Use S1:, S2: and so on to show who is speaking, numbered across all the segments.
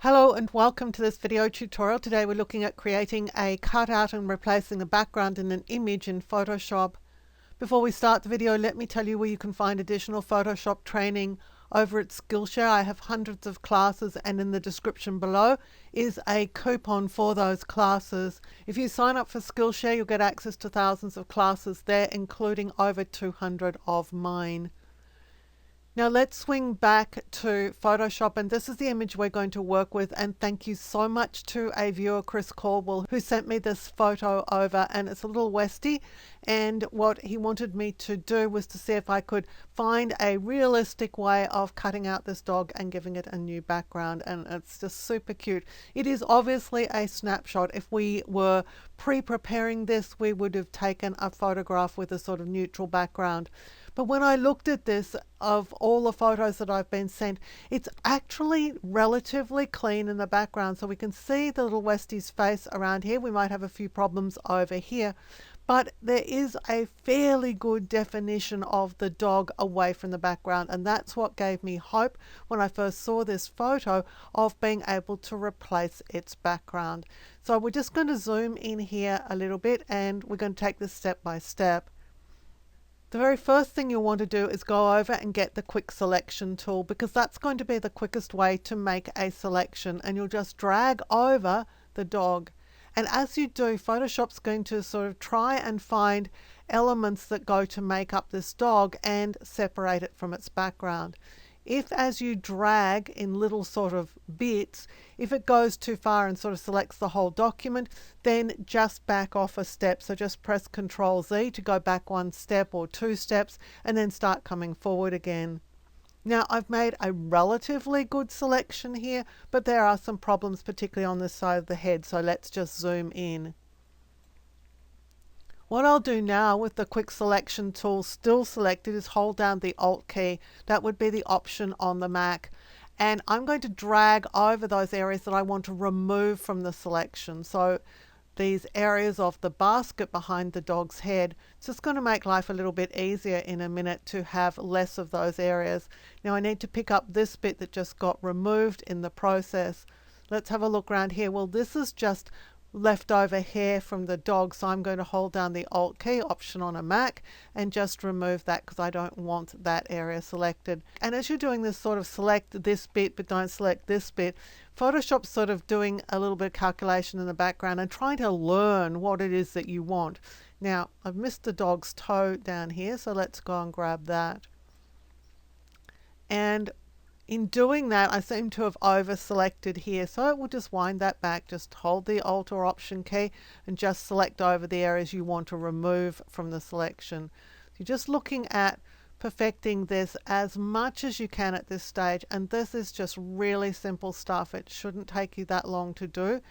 S1: Hello and welcome to this video tutorial. Today we're looking at creating a cutout and replacing the background in an image in Photoshop. Before we start the video, let me tell you where you can find additional Photoshop training over at Skillshare. I have hundreds of classes, and in the description below is a coupon for those classes. If you sign up for Skillshare, you'll get access to thousands of classes there, including over 200 of mine. Now let's swing back to Photoshop, and this is the image we're going to work with. And thank you so much to a viewer, Chris Caldwell, who sent me this photo over, and it's a little Westie, and what he wanted me to do was to see if I could find a realistic way of cutting out this dog and giving it a new background, and it's just super cute. It is obviously a snapshot. If we were pre-preparing this, we would have taken a photograph with a sort of neutral background. But when I looked at this, of all the photos that I've been sent, it's actually relatively clean in the background. So we can see the little Westie's face around here. We might have a few problems over here, but there is a fairly good definition of the dog away from the background. And that's what gave me hope when I first saw this photo of being able to replace its background. So we're just going to zoom in here a little bit, and we're going to take this step by step. The very first thing you'll want to do is go over and get the quick selection tool, because that's going to be the quickest way to make a selection, and you'll just drag over the dog. And as you do, Photoshop's going to sort of try and find elements that go to make up this dog and separate it from its background. If as you drag in little sort of bits, if it goes too far and sort of selects the whole document, then just back off a step. So just press Ctrl Z to go back one step or two steps, and then start coming forward again. Now I've made a relatively good selection here, but there are some problems, particularly on this side of the head. So let's just zoom in. What I'll do now with the quick selection tool still selected is hold down the Alt key. That would be the option on the Mac. And I'm going to drag over those areas that I want to remove from the selection. So these areas of the basket behind the dog's head, it's just going to make life a little bit easier in a minute to have less of those areas. Now I need to pick up this bit that just got removed in the process. Let's have a look around here. Well, this is just leftover hair from the dog, so I'm going to hold down the Alt key option on a Mac and just remove that, because I don't want that area selected. And as you're doing this, sort of select this bit but don't select this bit. Photoshop's sort of doing a little bit of calculation in the background and trying to learn what it is that you want. Now I've missed the dog's toe down here, so let's go and grab that. And in doing that, I seem to have over selected here, so it will just wind that back. Just hold the Alt or Option key and just select over the areas you want to remove from the selection. You're just looking at perfecting this as much as you can at this stage, and this is just really simple stuff. It shouldn't take you that long to do,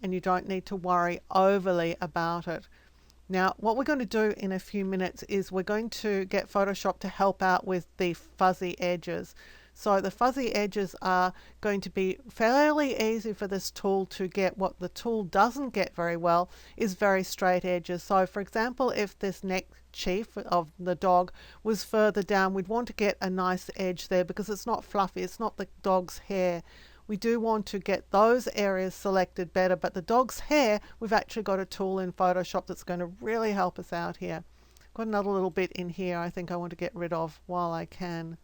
S1: and you don't need to worry overly about it. Now what we're going to do in a few minutes is we're going to get Photoshop to help out with the fuzzy edges. So the fuzzy edges are going to be fairly easy for this tool to get. What the tool doesn't get very well is very straight edges. So for example, if this neck chief of the dog was further down, we'd want to get a nice edge there, because it's not fluffy, it's not the dog's hair. We do want to get those areas selected better, but the dog's hair, we've actually got a tool in Photoshop that's going to really help us out here. Got another little bit in here I think I want to get rid of while I can.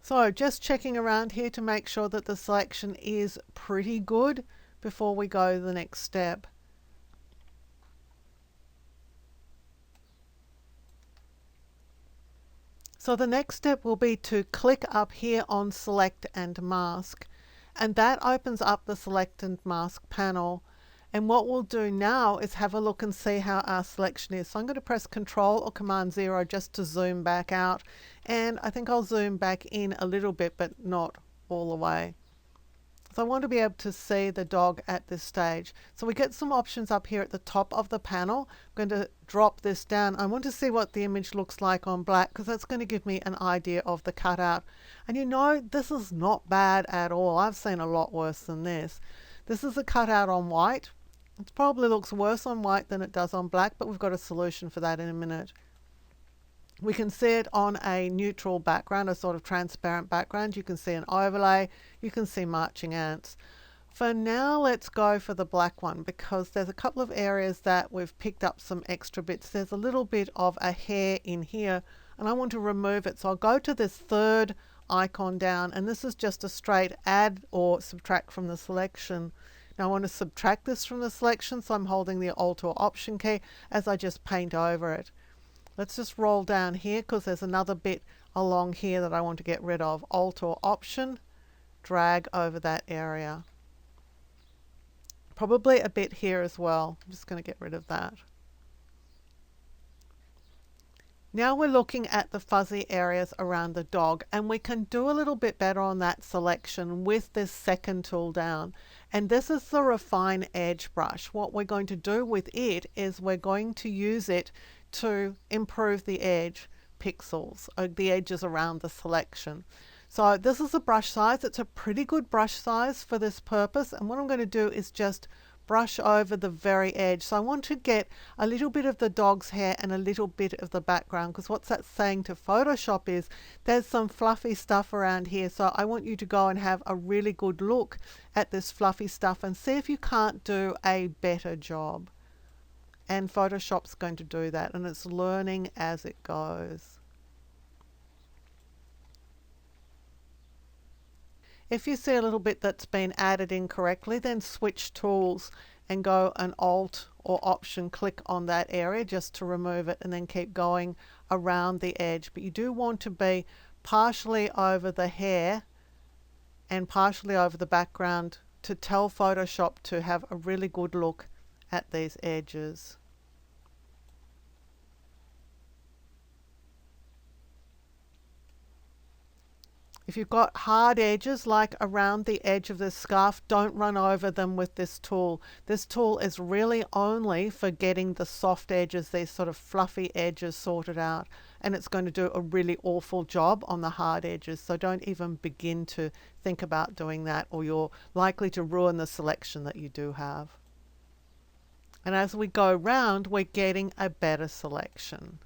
S1: So just checking around here to make sure that the selection is pretty good before we go to the next step. So the next step will be to click up here on Select and Mask, and that opens up the Select and Mask panel. And what we'll do now is have a look and see how our selection is. So I'm going to press Control or Command 0 just to zoom back out. And I think I'll zoom back in a little bit, but not all the way. So I want to be able to see the dog at this stage. So we get some options up here at the top of the panel. I'm going to drop this down. I want to see what the image looks like on black, because that's going to give me an idea of the cutout. And you know, this is not bad at all. I've seen a lot worse than this. This is a cutout on white. It probably looks worse on white than it does on black, but we've got a solution for that in a minute. We can see it on a neutral background, a sort of transparent background. You can see an overlay, you can see marching ants. For now, let's go for the black one because there's a couple of areas that we've picked up some extra bits. There's a little bit of a hair in here and I want to remove it. So I'll go to this third icon down, and this is just a straight add or subtract from the selection. Now I want to subtract this from the selection, so I'm holding the Alt or Option key as I just paint over it. Let's just roll down here because there's another bit along here that I want to get rid of. Alt or Option, drag over that area. Probably a bit here as well. I'm just going to get rid of that. Now we're looking at the fuzzy areas around the dog, and we can do a little bit better on that selection with this second tool down. And this is the Refine Edge brush. What we're going to do with it is we're going to use it to improve the edge pixels, or the edges around the selection. So this is a brush size. It's a pretty good brush size for this purpose. And what I'm going to do is just brush over the very edge. So I want to get a little bit of the dog's hair and a little bit of the background, because what's that saying to Photoshop is there's some fluffy stuff around here. So I want you to go and have a really good look at this fluffy stuff and see if you can't do a better job. And Photoshop's going to do that, and it's learning as it goes. If you see a little bit that's been added incorrectly, then switch tools and go an Alt or Option click on that area just to remove it, and then keep going around the edge. But you do want to be partially over the hair and partially over the background to tell Photoshop to have a really good look at these edges. If you've got hard edges like around the edge of this scarf, don't run over them with this tool. This tool is really only for getting the soft edges, these sort of fluffy edges sorted out, and it's going to do a really awful job on the hard edges. So don't even begin to think about doing that, or you're likely to ruin the selection that you do have. And as we go round, we're getting a better selection.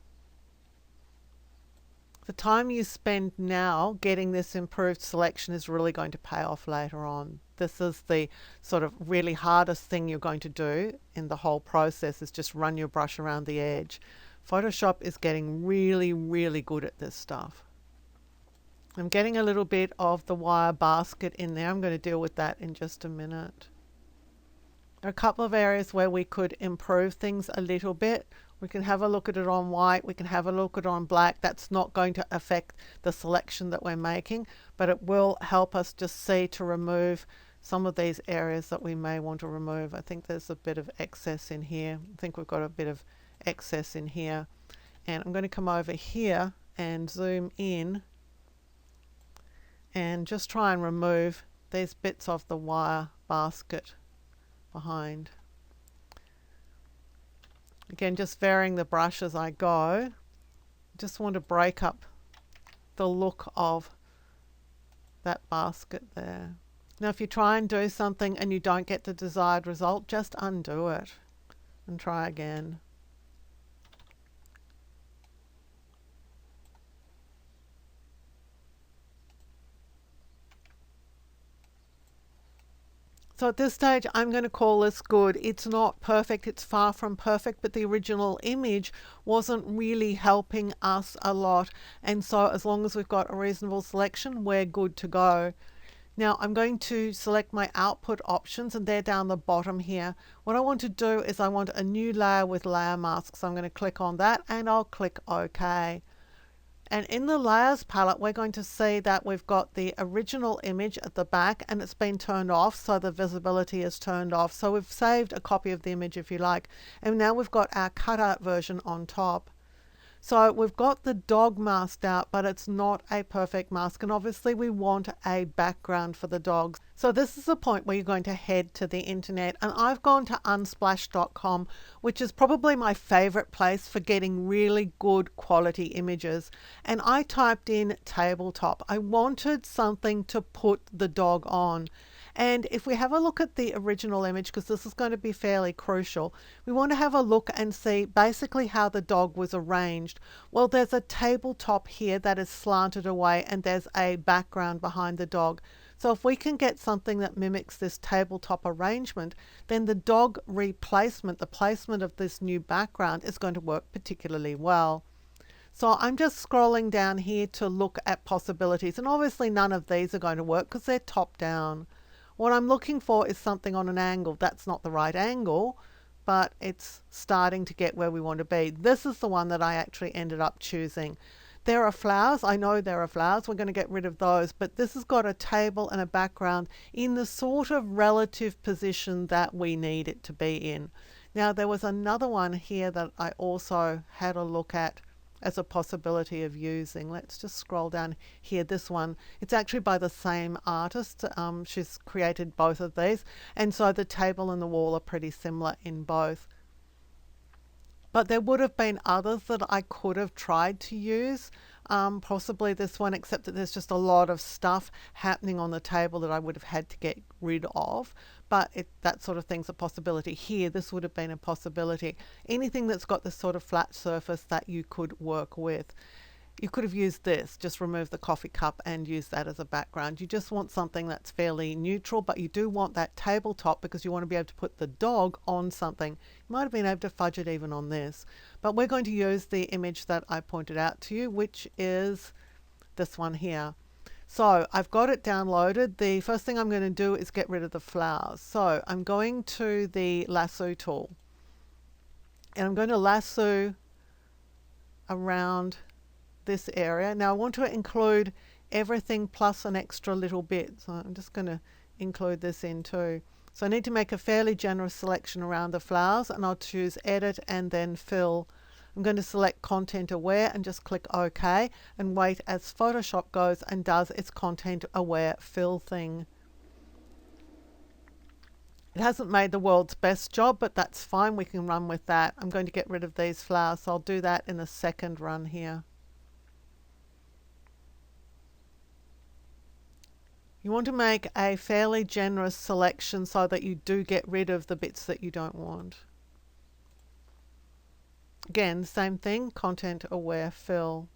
S1: The time you spend now getting this improved selection is really going to pay off later on. This is the sort of really hardest thing you're going to do in the whole process, is just run your brush around the edge. Photoshop is getting really, really good at this stuff. I'm getting a little bit of the wire basket in there. I'm going to deal with that in just a minute. There are a couple of areas where we could improve things a little bit. We can have a look at it on white, we can have a look at it on black. That's not going to affect the selection that we're making, but it will help us just see to remove some of these areas that we may want to remove. I think there's a bit of excess in here. I think we've got a bit of excess in here. And I'm going to come over here and zoom in and just try and remove these bits of the wire basket behind. Again, just varying the brush as I go. Just want to break up the look of that basket there. Now if you try and do something and you don't get the desired result, just undo it and try again. So at this stage, I'm going to call this good. It's not perfect, it's far from perfect, but the original image wasn't really helping us a lot. And so as long as we've got a reasonable selection, we're good to go. Now I'm going to select my output options, and they're down the bottom here. What I want to do is I want a new layer with layer masks. So I'm going to click on that and I'll click OK. And in the layers palette, we're going to see that we've got the original image at the back and it's been turned off, so the visibility is turned off. So we've saved a copy of the image if you like. And now we've got our cutout version on top. So we've got the dog masked out, but it's not a perfect mask. And obviously we want a background for the dogs. So this is the point where you're going to head to the internet. And I've gone to unsplash.com, which is probably my favorite place for getting really good quality images. And I typed in tabletop. I wanted something to put the dog on. And if we have a look at the original image, because this is going to be fairly crucial, we want to have a look and see basically how the dog was arranged. Well, there's a tabletop here that is slanted away and there's a background behind the dog. So if we can get something that mimics this tabletop arrangement, then the dog replacement, the placement of this new background is going to work particularly well. So I'm just scrolling down here to look at possibilities, and obviously none of these are going to work because they're top down. What I'm looking for is something on an angle. That's not the right angle, but it's starting to get where we want to be. This is the one that I actually ended up choosing. There are flowers. I know there are flowers. We're going to get rid of those, but this has got a table and a background in the sort of relative position that we need it to be in. Now, there was another one here that I also had a look at as a possibility of using. Let's just scroll down here. This one, it's actually by the same artist. She's created both of these, and so the table and the wall are pretty similar in both. But there would have been others that I could have tried to use, possibly this one, except that there's just a lot of stuff happening on the table that I would have had to get rid of. But that sort of thing's a possibility. Here, this would have been a possibility. Anything that's got this sort of flat surface that you could work with. You could have used this, just remove the coffee cup and use that as a background. You just want something that's fairly neutral, but you do want that tabletop because you want to be able to put the dog on something. You might have been able to fudge it even on this. But we're going to use the image that I pointed out to you, which is this one here. So I've got it downloaded. The first thing I'm going to do is get rid of the flowers. So I'm going to the lasso tool, and I'm going to lasso around this area. Now I want to include everything plus an extra little bit, so I'm just going to include this in too. So I need to make a fairly generous selection around the flowers, and I'll choose edit and then fill. I'm going to select content aware and just click OK and wait as Photoshop goes and does its content aware fill thing. It hasn't made the world's best job, but that's fine, we can run with that. I'm going to get rid of these flowers, so I'll do that in the second run here. You want to make a fairly generous selection so that you do get rid of the bits that you don't want. Again, same thing, content aware fill.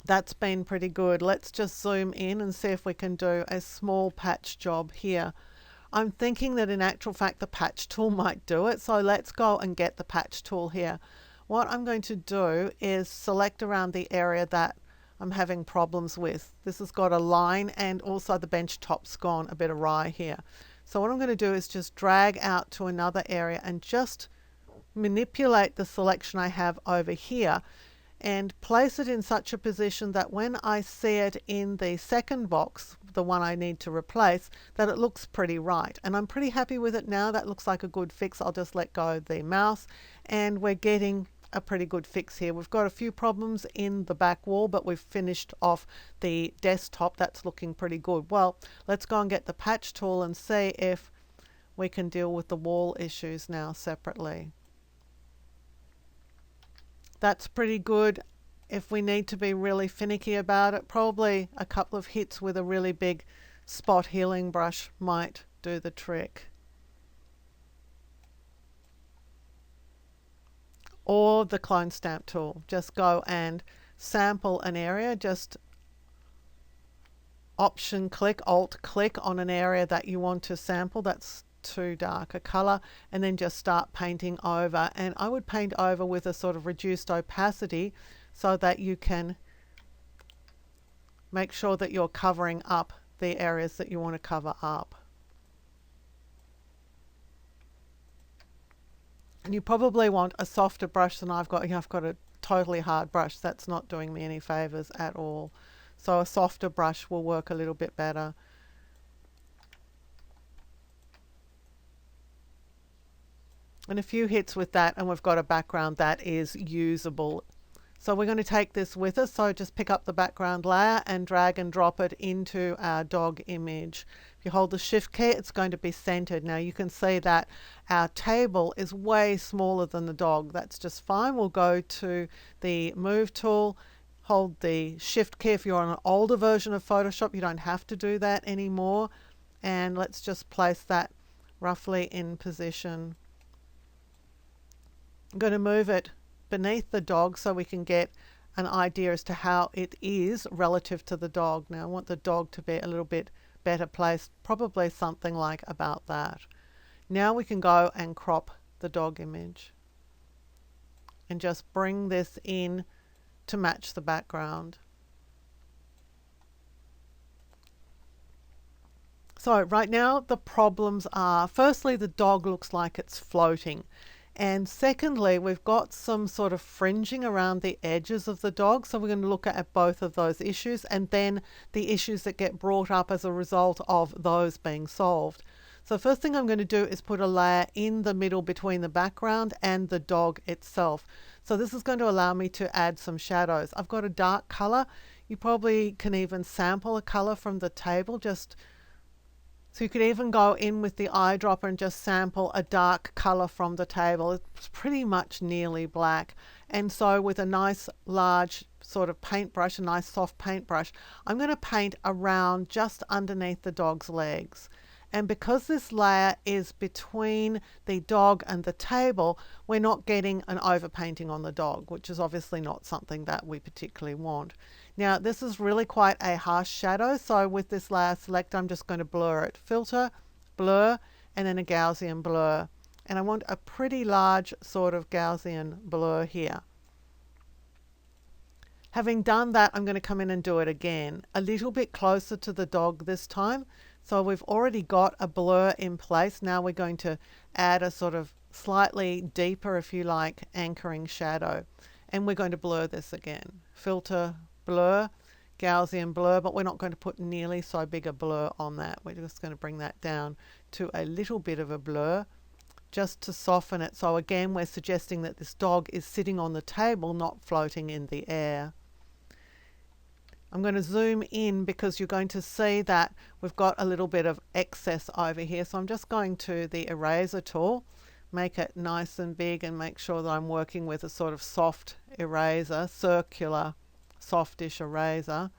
S1: That's been pretty good. Let's just zoom in and see if we can do a small patch job here. I'm thinking that in actual fact the patch tool might do it, so let's go and get the patch tool here. What I'm going to do is select around the area that I'm having problems with. This has got a line and also the bench top's gone a bit awry here. So what I'm going to do is just drag out to another area and just manipulate the selection I have over here and place it in such a position that when I see it in the second box, the one I need to replace, that it looks pretty right. And I'm pretty happy with it now. That looks like a good fix. I'll just let go of the mouse and we're getting a pretty good fix here. We've got a few problems in the back wall, but we've finished off the desktop. That's looking pretty good. Well, let's go and get the patch tool and see if we can deal with the wall issues now separately. That's pretty good. If we need to be really finicky about it, probably a couple of hits with a really big spot healing brush might do the trick. Or the clone stamp tool. Just go and sample an area, just option click, alt click on an area that you want to sample that's too dark a color, and then just start painting over. And I would paint over with a sort of reduced opacity so that you can make sure that you're covering up the areas that you want to cover up. And you probably want a softer brush than I've got. I've got a totally hard brush. That's not doing me any favors at all. So a softer brush will work a little bit better. And a few hits with that and we've got a background that is usable. So we're going to take this with us. So just pick up the background layer and drag and drop it into our dog image. If you hold the shift key, it's going to be centered. Now you can see that our table is way smaller than the dog. That's just fine. We'll go to the move tool, hold the shift key. If you're on an older version of Photoshop, you don't have to do that anymore. And let's just place that roughly in position. I'm going to move it beneath the dog so we can get an idea as to how it is relative to the dog. Now I want the dog to be a little bit better placed, probably something like about that. Now we can go and crop the dog image and just bring this in to match the background. So right now the problems are, firstly, the dog looks like it's floating. And secondly, we've got some sort of fringing around the edges of the dog. So we're going to look at both of those issues and then the issues that get brought up as a result of those being solved. So first thing I'm going to do is put a layer in the middle between the background and the dog itself. So this is going to allow me to add some shadows. I've got a dark color. You probably can even sample a color from the table, so you could even go in with the eyedropper and just sample a dark color from the table. It's pretty much nearly black. And so with a nice large sort of paintbrush, a nice soft paintbrush, I'm going to paint around just underneath the dog's legs. And because this layer is between the dog and the table, we're not getting an overpainting on the dog, which is obviously not something that we particularly want. Now this is really quite a harsh shadow, so with this layer select, I'm just going to blur it. Filter, blur, and then a Gaussian blur. And I want a pretty large sort of Gaussian blur here. Having done that, I'm going to come in and do it again, a little bit closer to the dog this time. So we've already got a blur in place. Now we're going to add a sort of slightly deeper, if you like, anchoring shadow. And we're going to blur this again. Filter, blur, Gaussian blur, but we're not going to put nearly so big a blur on that. We're just going to bring that down to a little bit of a blur just to soften it. So again, we're suggesting that this dog is sitting on the table, not floating in the air. I'm going to zoom in because you're going to see that we've got a little bit of excess over here. So I'm just going to the eraser tool, make it nice and big and make sure that I'm working with a sort of soft eraser, circular, softish eraser,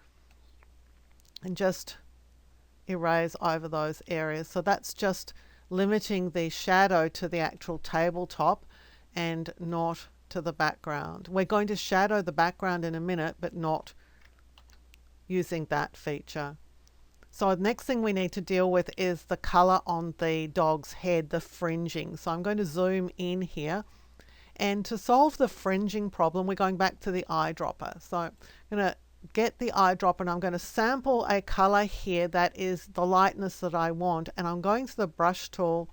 S1: and just erase over those areas. So that's just limiting the shadow to the actual tabletop and not to the background. We're going to shadow the background in a minute, but not using that feature. So the next thing we need to deal with is the color on the dog's head, the fringing. So I'm going to zoom in here, and to solve the fringing problem, we're going back to the eyedropper. So I'm going to get the eyedropper and I'm going to sample a color here that is the lightness that I want, and I'm going to the brush tool.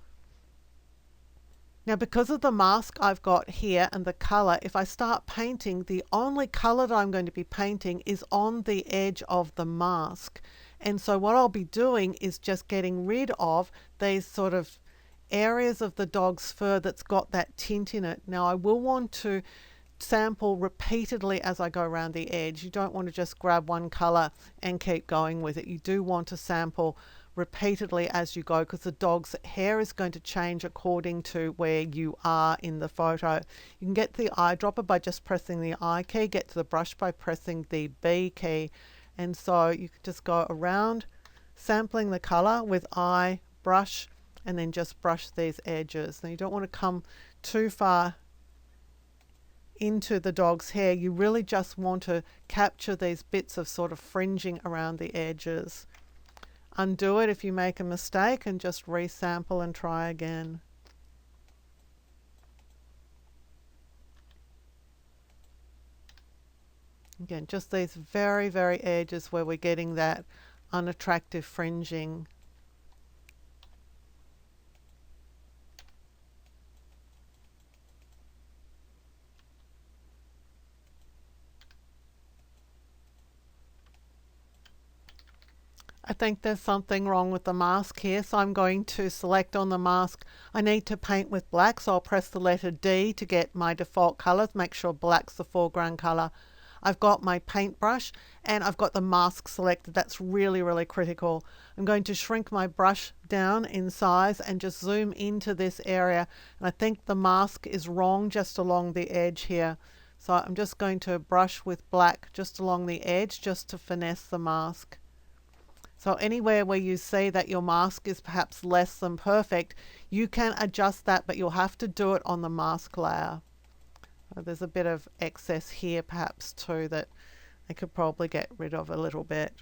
S1: Now because of the mask I've got here and the color, if I start painting, the only color that I'm going to be painting is on the edge of the mask. And so what I'll be doing is just getting rid of these sort of areas of the dog's fur that's got that tint in it. Now I will want to sample repeatedly as I go around the edge. You don't want to just grab one color and keep going with it. You do want to sample repeatedly as you go, because the dog's hair is going to change according to where you are in the photo. You can get to the eyedropper by just pressing the I key, get to the brush by pressing the B key, and so you can just go around sampling the color with eye, brush, and then just brush these edges. Now you don't want to come too far into the dog's hair. You really just want to capture these bits of sort of fringing around the edges. Undo it if you make a mistake and just resample and try again. Again, just these very, very edges where we're getting that unattractive fringing. I think there's something wrong with the mask here, so I'm going to select on the mask. I need to paint with black, so I'll press the letter D to get my default colors. Make sure black's the foreground color. I've got my paintbrush and I've got the mask selected. That's really, really critical. I'm going to shrink my brush down in size and just zoom into this area. And I think the mask is wrong just along the edge here. So I'm just going to brush with black just along the edge just to finesse the mask. So anywhere where you see that your mask is perhaps less than perfect, you can adjust that, but you'll have to do it on the mask layer. There's a bit of excess here perhaps too that I could probably get rid of a little bit.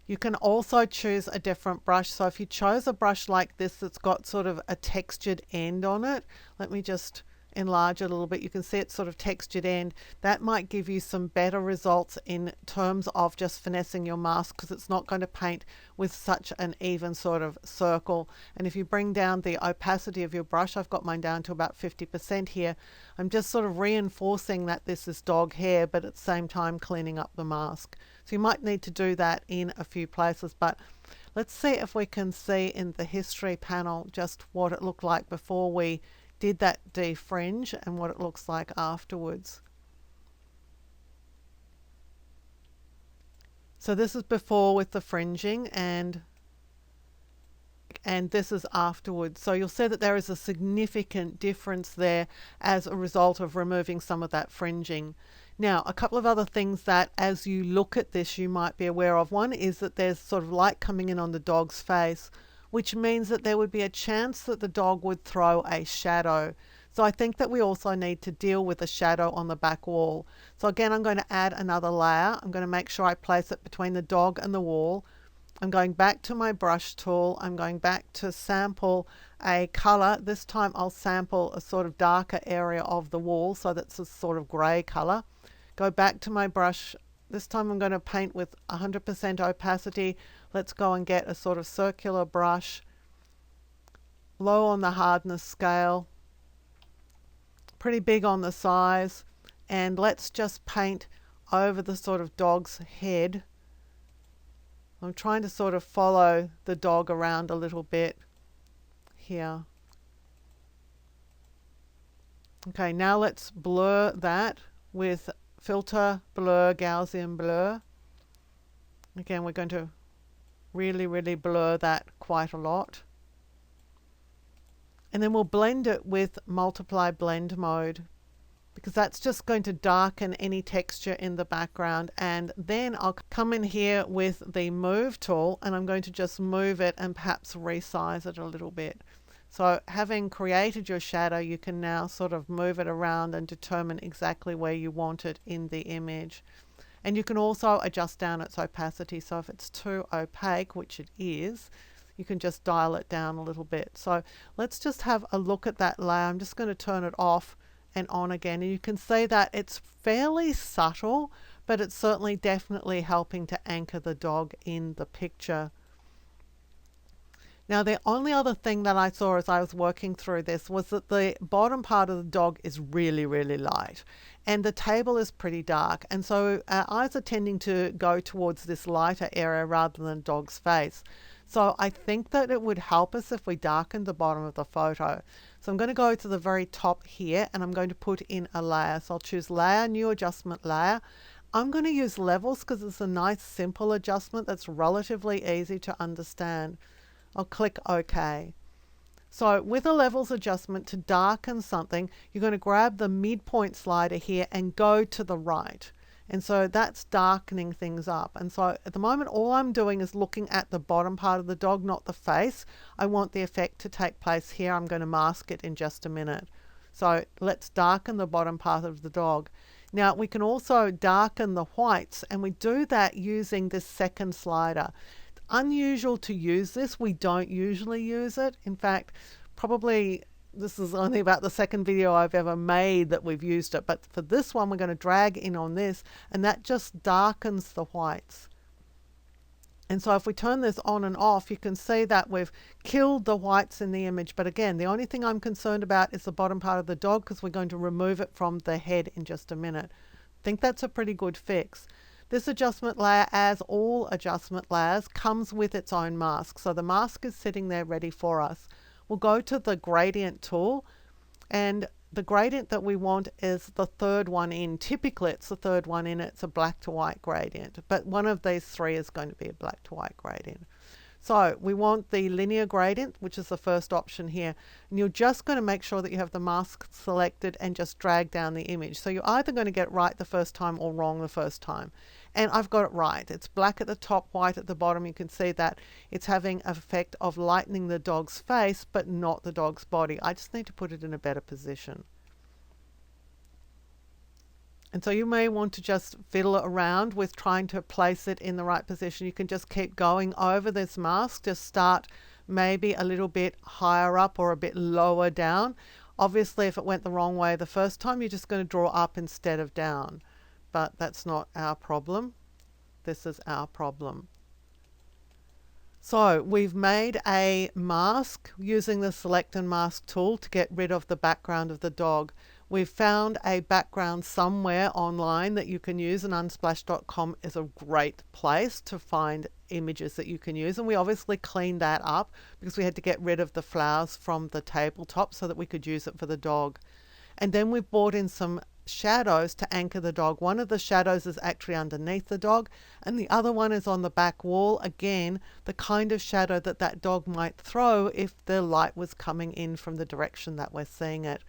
S1: You can also choose a different brush. So if you chose a brush like this that's got sort of a textured end on it, let me just enlarge it a little bit. You can see it's sort of textured end. That might give you some better results in terms of just finessing your mask, because it's not going to paint with such an even sort of circle. And if you bring down the opacity of your brush, I've got mine down to about 50% here, I'm just sort of reinforcing that this is dog hair, but at the same time cleaning up the mask. So you might need to do that in a few places, but let's see if we can see in the history panel just what it looked like before we did that defringe and what it looks like afterwards. So this is before with the fringing, and this is afterwards. So you'll see that there is a significant difference there as a result of removing some of that fringing. Now, a couple of other things that as you look at this you might be aware of. One is that there's sort of light coming in on the dog's face, which means that there would be a chance that the dog would throw a shadow. So I think that we also need to deal with a shadow on the back wall. So again, I'm going to add another layer. I'm going to make sure I place it between the dog and the wall. I'm going back to my brush tool. I'm going back to sample a color. This time I'll sample a sort of darker area of the wall, so that's a sort of gray color. Go back to my brush. This time I'm going to paint with 100% opacity. Let's go and get a sort of circular brush, low on the hardness scale, pretty big on the size, and let's just paint over the sort of dog's head. I'm trying to sort of follow the dog around a little bit here. Okay, now let's blur that with filter, blur, Gaussian blur. Again, we're going to really blur that quite a lot. And then we'll blend it with multiply blend mode, because that's just going to darken any texture in the background. And then I'll come in here with the move tool and I'm going to just move it and perhaps resize it a little bit. So having created your shadow, you can now sort of move it around and determine exactly where you want it in the image. And you can also adjust down its opacity. So if it's too opaque, which it is, you can just dial it down a little bit. So let's just have a look at that layer. I'm just going to turn it off and on again, and you can see that it's fairly subtle, but it's certainly definitely helping to anchor the dog in the picture. Now, the only other thing that I saw as I was working through this was that the bottom part of the dog is really light, and the table is pretty dark, and so our eyes are tending to go towards this lighter area rather than dog's face. So I think that it would help us if we darkened the bottom of the photo. So I'm going to go to the very top here and I'm going to put in a layer. So I'll choose layer, new adjustment layer. I'm going to use levels because it's a nice simple adjustment that's relatively easy to understand. I'll click OK. So with a levels adjustment, to darken something, you're going to grab the midpoint slider here and go to the right. And so that's darkening things up. And so at the moment, all I'm doing is looking at the bottom part of the dog, not the face. I want the effect to take place here. I'm going to mask it in just a minute. So let's darken the bottom part of the dog. Now we can also darken the whites, and we do that using this second slider. It's unusual to use this. We don't usually use it. In fact, probably this is only about the second video I've ever made that we've used it, but for this one we're going to drag in on this, and that just darkens the whites. And so if we turn this on and off, you can see that we've killed the whites in the image. But again, the only thing I'm concerned about is the bottom part of the dog, because we're going to remove it from the head in just a minute. I think that's a pretty good fix. This adjustment layer, as all adjustment layers, comes with its own mask. So the mask is sitting there ready for us. We'll go to the gradient tool, and the gradient that we want is the third one in. Typically it's the third one in. It's a black to white gradient, but one of these three is going to be a black to white gradient. So we want the linear gradient, which is the first option here. And you're just going to make sure that you have the mask selected and just drag down the image. So you're either going to get it right the first time or wrong the first time. And I've got it right. It's black at the top, white at the bottom. You can see that it's having an effect of lightening the dog's face, but not the dog's body. I just need to put it in a better position. And so you may want to just fiddle around with trying to place it in the right position. You can just keep going over this mask. Just start maybe a little bit higher up or a bit lower down. Obviously, if it went the wrong way the first time, you're just going to draw up instead of down. But that's not our problem. This is our problem. So we've made a mask using the Select and Mask tool to get rid of the background of the dog. We've found a background somewhere online that you can use, and unsplash.com is a great place to find images that you can use. And we obviously cleaned that up because we had to get rid of the flowers from the tabletop so that we could use it for the dog. And then we've brought in some shadows to anchor the dog. One of the shadows is actually underneath the dog, and the other one is on the back wall. Again, the kind of shadow that that dog might throw if the light was coming in from the direction that we're seeing it.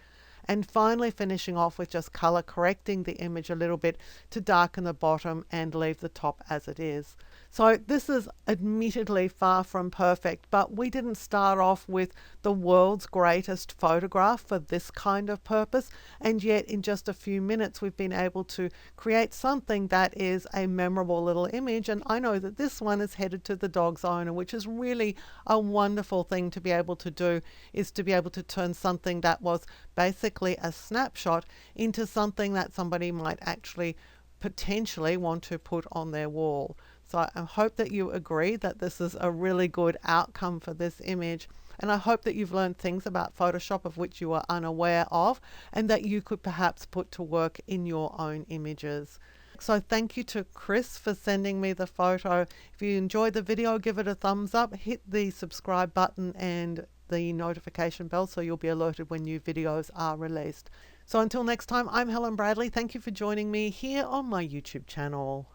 S1: And finally finishing off with just color correcting the image a little bit to darken the bottom and leave the top as it is. So this is admittedly far from perfect, but we didn't start off with the world's greatest photograph for this kind of purpose, and yet in just a few minutes we've been able to create something that is a memorable little image. And I know that this one is headed to the dog's owner, which is really a wonderful thing to be able to do, is to be able to turn something that was basically a snapshot into something that somebody might actually potentially want to put on their wall. So I hope that you agree that this is a really good outcome for this image. And I hope that you've learned things about Photoshop of which you are unaware of, and that you could perhaps put to work in your own images. So thank you to Chris for sending me the photo. If you enjoyed the video, give it a thumbs up, hit the subscribe button and the notification bell so you'll be alerted when new videos are released. So until next time, I'm Helen Bradley. Thank you for joining me here on my YouTube channel.